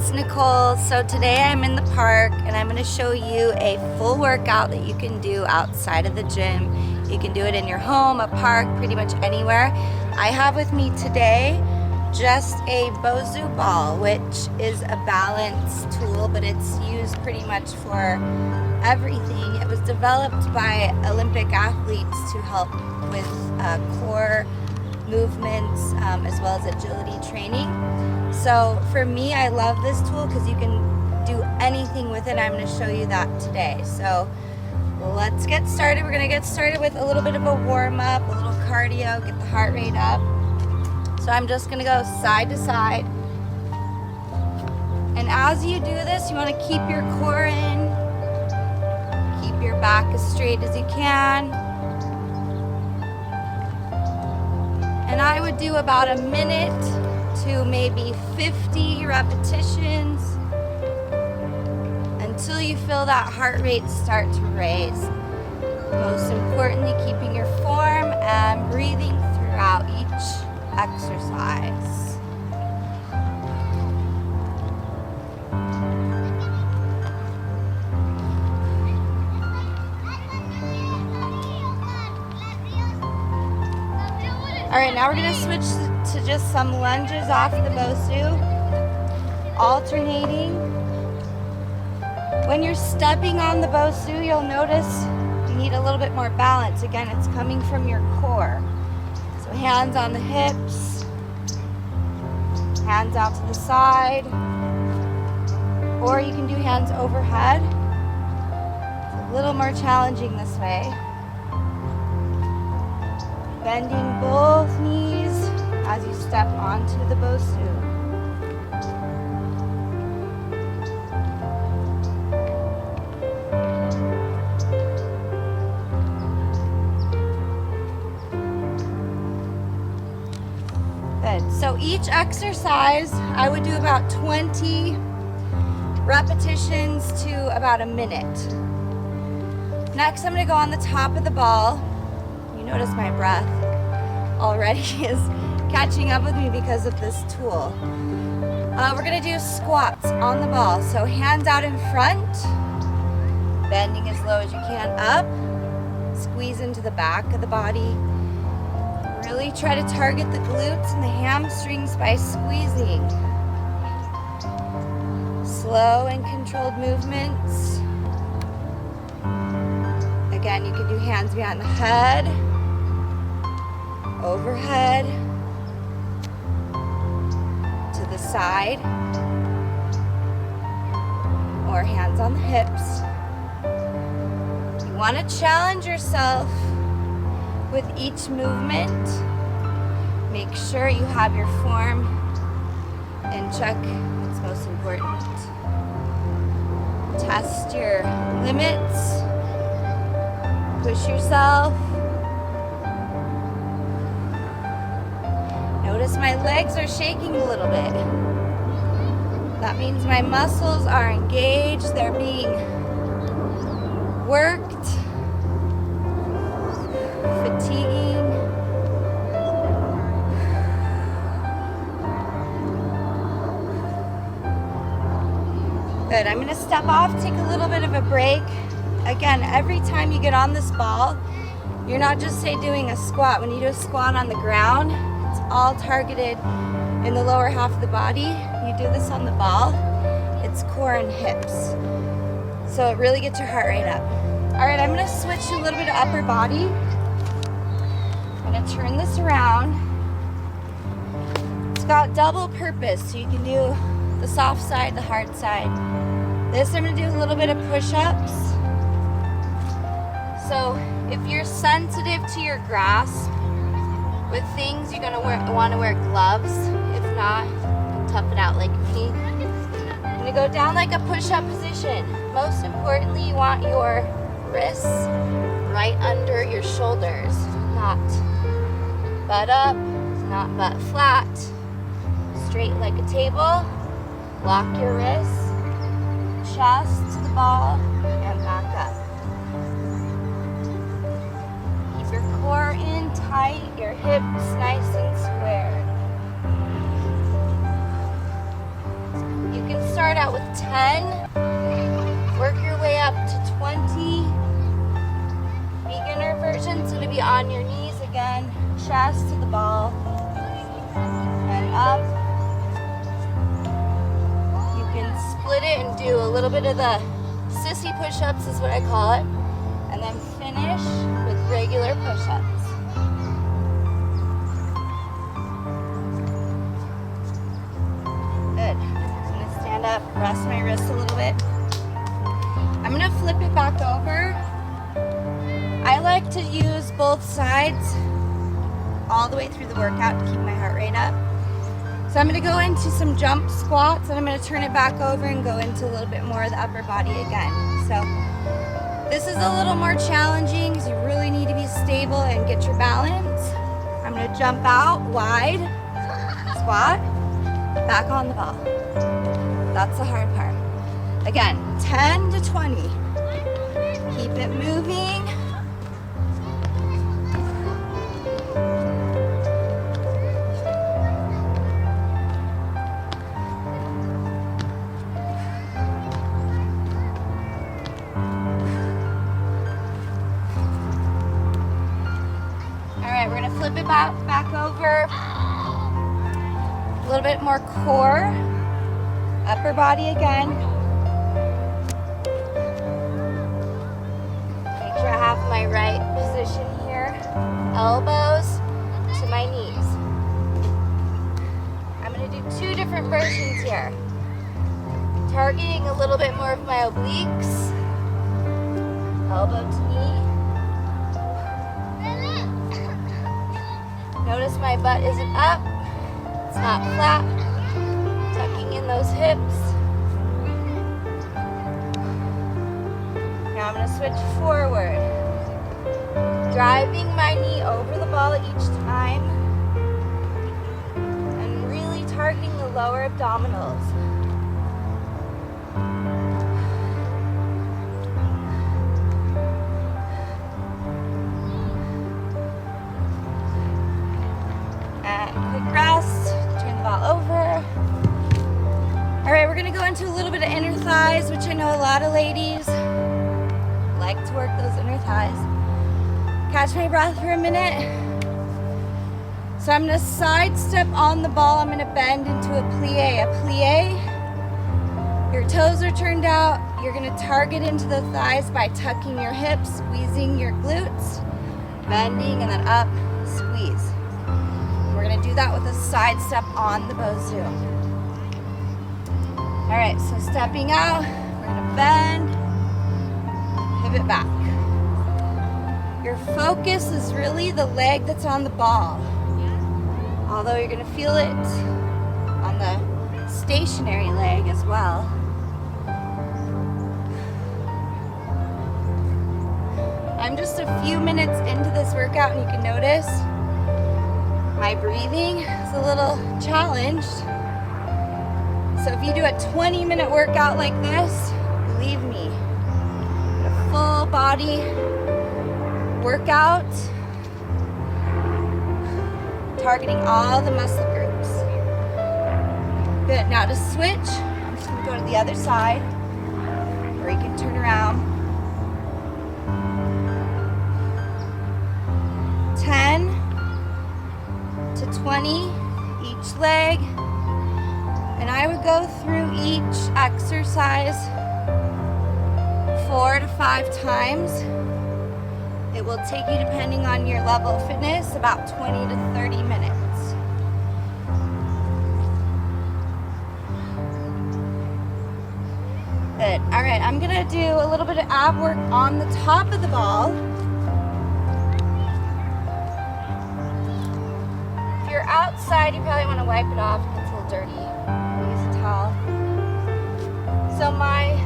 it's Nicole. So today I'm in the park and I'm going to show you a full workout that you can do outside of the gym. You can do it in your home, a park, pretty much anywhere. I have with me today just a Bosu ball, which is a balance tool, but it's used pretty much for everything. It was developed by Olympic athletes to help with core movements as well as agility training. So for me, I love this tool because you can do anything with it. I'm going to show you that today. So let's get started. We're going to get started with a little bit of a warm-up, a little cardio, get the heart rate up. So I'm just going to go side to side. And as you do this, you want to keep your core in. Keep your back as straight as you can. And I would do about a minute to maybe 50 repetitions until you feel that heart rate start to raise. Most importantly, keeping your form and breathing throughout each exercise. All right, now we're gonna switch to just some lunges off the Bosu, alternating. When you're stepping on the Bosu, you'll notice you need a little bit more balance. Again, it's coming from your core. So hands on the hips, hands out to the side, or you can do hands overhead. It's a little more challenging this way. Bending both knees as you step onto the Bosu. Good. So each exercise, I would do about 20 repetitions to about a minute. Next, I'm going to go on the top of the ball. Notice my breath already is catching up with me because of this tool. We're going to do squats on the ball. So hands out in front, bending as low as you can up, squeeze into the back of the body. Really try to target the glutes and the hamstrings by squeezing. Slow and controlled movements. Again, you can do hands behind the head, overhead, to the side, or hands on the hips. You want to challenge yourself with each movement. Make sure you have your form in check. It's most important. Test your limits. Push yourself. Notice my legs are shaking a little bit. That means my muscles are engaged. They're being worked. Fatiguing. Good. I'm going to step off, take a little bit of a break. Again, every time you get on this ball, you're not just, say, doing a squat. When you do a squat on the ground, it's all targeted in the lower half of the body. You do this on the ball, it's core and hips. So it really gets your heart rate up. All right, I'm gonna switch to a little bit of upper body. I'm gonna turn this around. It's got double purpose, so you can do the soft side, the hard side. This, I'm gonna do a little bit of push-ups. So if you're sensitive to your grasp with things, you're gonna want to wear gloves. If not, tough it out like me. I'm gonna go down like a push-up position. Most importantly, you want your wrists right under your shoulders, not butt up, not butt flat. Straight like a table. Lock your wrists, chest to the ball, and back up. Keep your core in tight, your hips nice and squared. You can start 10. Work your way up to 20. Beginner version's gonna be on your knees again, chest to the ball, and up. You can split it and do a little bit of the sissy push-ups is what I call it, and then finish with regular push-ups. Good. I'm gonna stand up, rest my wrist a little bit. I'm gonna flip it back over. I like to use both sides all the way through the workout to keep my heart rate up. So I'm gonna go into some jump squats, and I'm gonna turn it back over and go into a little bit more of the upper body again. So this is a little more challenging because you really need to be stable and get your balance. I'm gonna jump out wide, squat, back on the ball. That's the hard part. Again, 10 to 20. Keep it moving. We're gonna flip it back over. A little bit more core, upper body again. Make sure I have my right position here. Elbows to my knees. I'm gonna do 2 different versions here. Targeting a little bit more of my obliques. Elbow to knee. Notice my butt isn't up, it's not flat. Tucking in those hips. Now I'm gonna switch forward. Driving my knee over the ball each time. And really targeting the lower abdominals. Quick rest, turn the ball over. All right, we're gonna go into a little bit of inner thighs, which I know a lot of ladies like to work those inner thighs. Catch my breath for a minute. So I'm gonna side step on the ball. I'm gonna bend into a plie. A plie, your toes are turned out. You're gonna target into the thighs by tucking your hips, squeezing your glutes, bending, and then up, squeeze. We're gonna do that with a side step on the Bosu. All right, so stepping out, we're gonna bend, pivot back. Your focus is really the leg that's on the ball. Although you're gonna feel it on the stationary leg as well. I'm just a few minutes into this workout, and you can notice my breathing is a little challenged. So if you do a 20-minute workout like this, believe me, a full body workout, targeting all the muscle groups. Good, now to switch, I'm just gonna go to the other side, or you can turn around. 10 to 20 each leg, and I would go through each exercise 4 to 5 times. It will take you, depending on your level of fitness, about 20 to 30 minutes. Good. All right, I'm gonna do a little bit of ab work on the top of the ball. If you're outside, you probably want to wipe it off if it's a little dirty. Use a towel. So my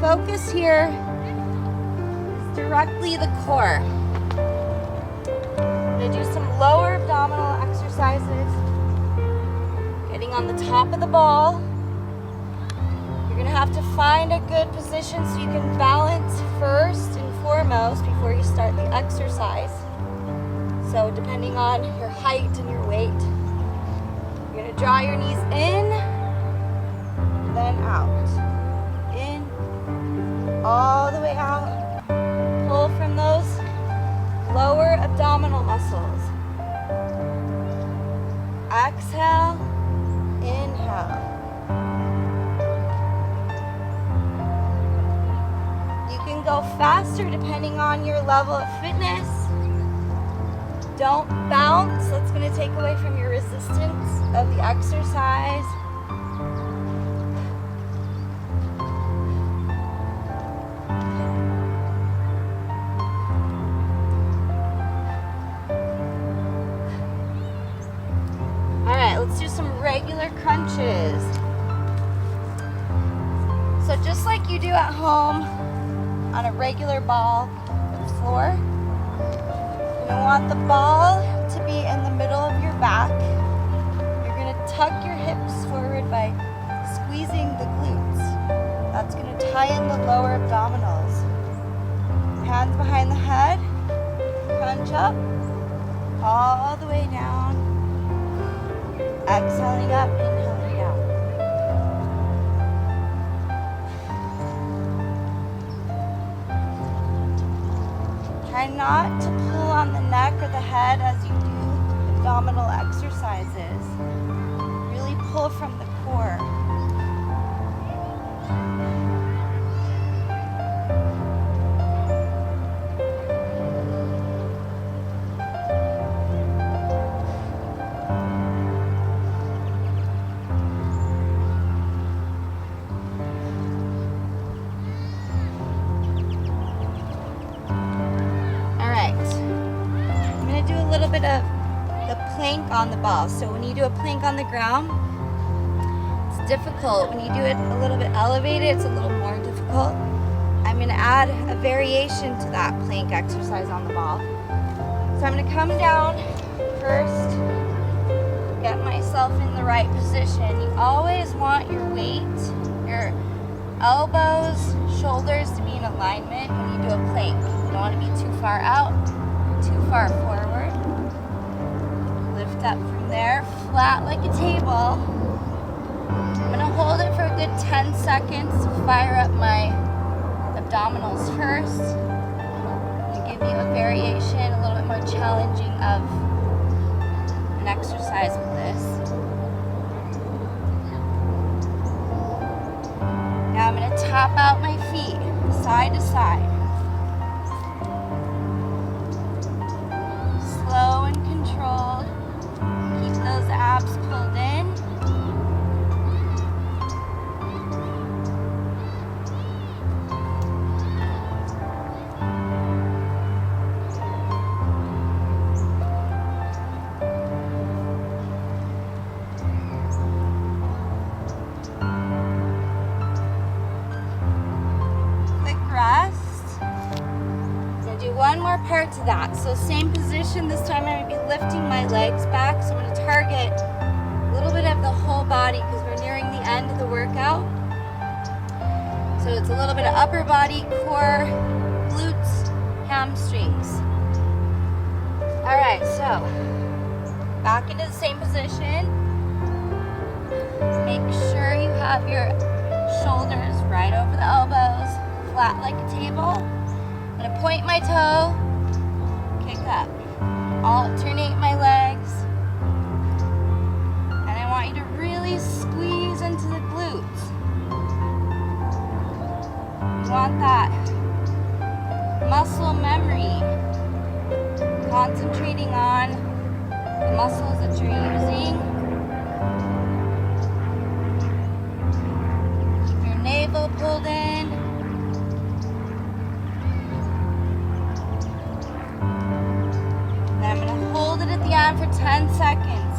focus here is directly the core. I'm gonna do some lower abdominal exercises. Getting on the top of the ball. You're gonna have to find a good position so you can balance first and foremost before you start the exercise. So depending on your height and your weight, you're gonna draw your knees in, then out. all the way out. Pull from those lower abdominal muscles. Exhale, inhale. You can go faster depending on your level of fitness. Don't bounce. That's going to take away from your resistance of the exercise. All right, let's do some regular crunches. So just like you do at home on a regular ball on the floor, you're going to want the ball to be in the middle of your back. You're going to tuck your hips forward by squeezing the glutes. That's going to tie in the lower abdominals. Hands behind the head, crunch up, all the way down. Exhaling up, inhaling down. Try not to pull on the neck or the head as you do abdominal exercises. Really pull from the core. Of the plank on the ball. So when you do a plank on the ground, it's difficult. When you do it a little bit elevated, it's a little more difficult. I'm going to add a variation to that plank exercise on the ball. So I'm going to come down first, get myself in the right position. You always want your weight, your elbows, shoulders to be in alignment when you do a plank. You don't want to be too far out, too far forward. Lift up from there, flat like a table. I'm going to hold it for a good 10 seconds to fire up my abdominals first. And give you a variation, a little bit more challenging of an exercise with this. Now I'm going to tap out my feet side to side. Slow and controlled. Keep those abs pulled in. Quick rest. I'm going to do one more part to that. So same position. This time I'm going to be lifting my legs back. So I'm going to target a little bit of the whole body because we're nearing the end of the workout. So it's a little bit of upper body, core, glutes, hamstrings. All right, so back into the same position. Make sure you have your shoulders right over the elbows, flat like a table. I'm going to point my toe, kick up. Alternate my legs. And I want you to really squeeze into the glutes. You want that muscle memory. Concentrating on the muscles that you're using. Keep your navel pulled in. I'm going to hold it at the end for 10 seconds.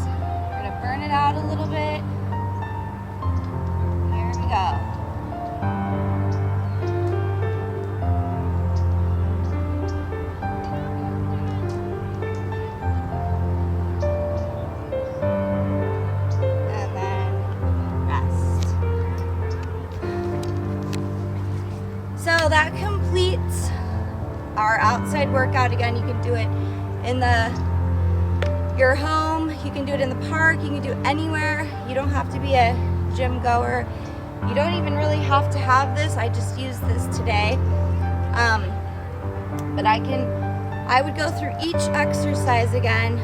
We're going to burn it out a little bit. Here we go. And then rest. So that completes our outside workout. Again, you can do it in your home, you can do it in the park, you can do it anywhere. You don't have to be a gym goer. You don't even really have to have this. I just used this today. But I would go through each exercise again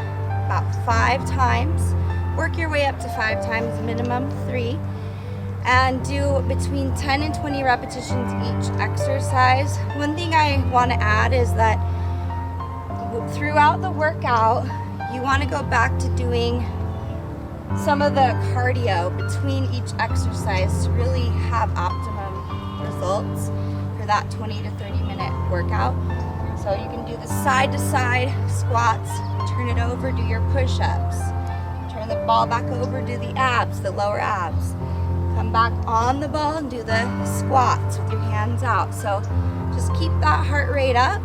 about 5 times. Work your way up to 5 times, minimum 3. And do between 10 and 20 repetitions each exercise. One thing I want to add is that throughout the workout, you want to go back to doing some of the cardio between each exercise to really have optimum results for that 20 to 30 minute workout. So you can do the side to side squats, turn it over, do your push-ups, turn the ball back over, do the abs, the lower abs, come back on the ball and do the squats with your hands out. So just keep that heart rate up,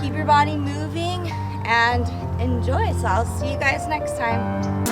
keep your body moving, and enjoy. So I'll see you guys next time.